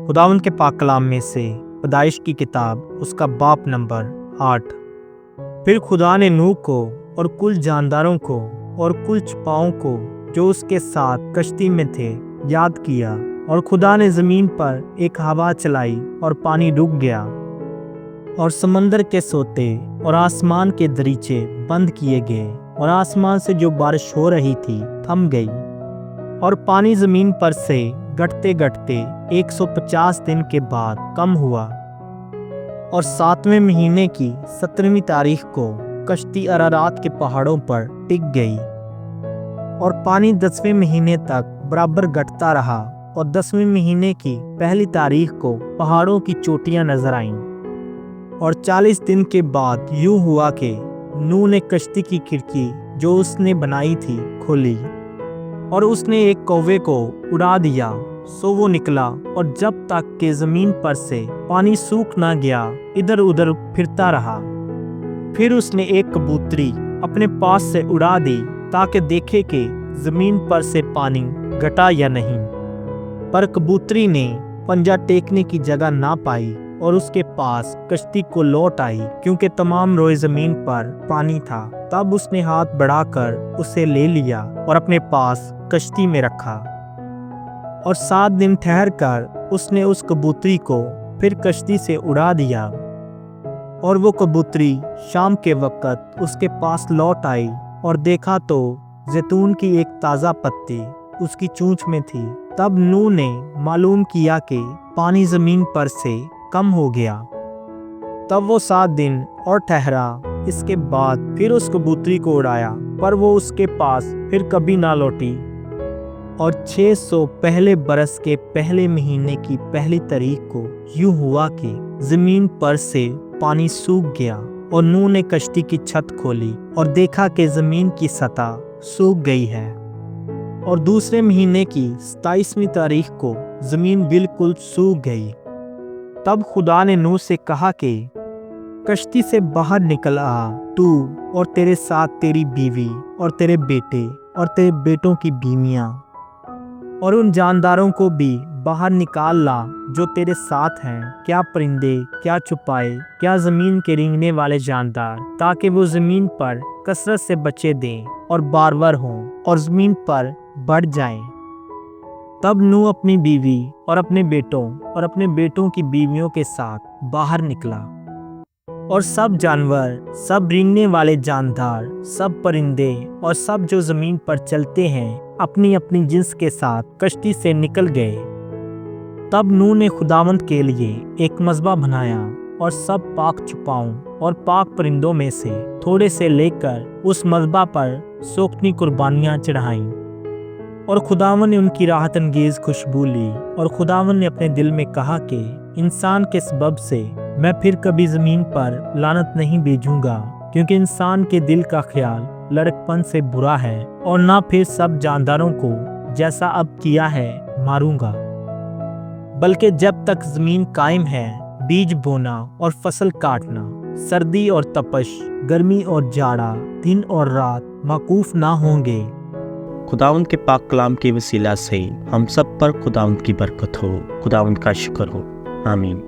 खुदावंद के पाक कलाम में से पैदाइश की किताब उसका बाप नंबर 8। फिर खुदा ने नूह को और कुल जानदारों को और कुल छुपाओं को जो उसके साथ कश्ती में थे याद किया, और खुदा ने जमीन पर एक हवा चलाई और पानी रुक गया, और समंदर के सोते और आसमान के दरीचे बंद किए गए, और आसमान से जो बारिश हो रही थी थम गई, और पानी जमीन पर से घटते घटते 150 दिन के बाद कम हुआ। और 7वें महीने की 17वीं तारीख को कश्ती अरारात के पहाड़ों पर टिक गई, और पानी 10वें महीने तक बराबर घटता रहा, और 10वें महीने की पहली तारीख को पहाड़ों की चोटियां नजर आईं। और 40 दिन के बाद यूं हुआ कि नूह ने कश्ती की खिड़की जो उसने बनाई थी खोली, और उसने एक कौवे को उड़ा दिया, सो वो निकला, और जब तक कि जमीन पर से पानी सूख ना गया इधर उधर फिरता रहा। फिर उसने एक कबूतरी अपने पास से उड़ा दी ताकि देखे कि जमीन पर से पानी घटा या नहीं, पर कबूतरी ने पंजा टेकने की जगह ना पाई और उसके पास कश्ती को लौट आई, क्योंकि तमाम रोए जमीन पर पानी था। तब उसने हाथ बढ़ाकर उसे ले लिया और अपने पास कश्ती में रखा, और 7 दिन ठहर कर उसने उस कबूतरी को फिर कश्ती से उड़ा दिया। और वो कबूतरी शाम के वक्त उसके पास लौट आई, और देखा तो जैतून की एक ताज़ा पत्ती उसकी चोंच में थी। तब नूह ने मालूम किया कि पानी जमीन पर से कम हो गया। तब वो 7 दिन और ठहरा, इसके बाद फिर उस कबूतरी को उड़ाया, पर वो उसके पास फिर कभी ना लौटी। और 600 पहले बरस के पहले महीने की पहली तारीख को यूं हुआ कि जमीन पर से पानी सूख गया, और नूह ने कश्ती की छत खोली और देखा कि जमीन की सतह सूख गई है। और दूसरे महीने की 27वीं तारीख को जमीन बिल्कुल सूख गई। तब खुदा ने नूह से कहा कि कश्ती से बाहर निकल आ, तू और तेरे साथ तेरी बीवी और तेरे बेटे और तेरे बेटों की बीवियां, और उन जानदारों को भी बाहर निकाल ला जो तेरे साथ हैं, क्या परिंदे, क्या चुपाए, क्या जमीन के रेंगने वाले जानदार, ताकि वो जमीन पर कसरत से बच्चे दें और बारवर हों और जमीन पर बढ़ जाएं। तब नूह अपनी बीवी और अपने बेटों और अपने बेटों की बीवियों के साथ बाहर निकला, और सब जानवर, सब रेंगने वाले जानदार, सब परिंदे और सब जो जमीन पर चलते हैं अपनी अपनी जिन्स के साथ कश्ती से निकल गए। तब नूह ने खुदावंद के लिए एक मज़बा बनाया, और सब पाक छुपाओं और पाक परिंदों में से थोड़े से लेकर उस मज़बा पर सोखनी कुर्बानियां चढ़ाईं। और खुदावंद ने उनकी राहत अंगेज खुशबू ली, और खुदावंद ने अपने दिल में कहा कि इंसान के सबब से मैं फिर कभी जमीन पर लानत नहीं भेजूंगा, क्योंकि इंसान के दिल का ख्याल लड़कपन से बुरा है, और ना फिर सब जानदारों को जैसा अब किया है मारूंगा। बल्कि जब तक जमीन कायम है बीज बोना और फसल काटना, सर्दी और तपश, गर्मी और जाड़ा, दिन और रात मौकूफ ना होंगे। खुदावंद के पाक कलाम के वसीला से हम सब पर खुदावंद की बरकत हो, खुदावंद का शुक्र हो। आमीन।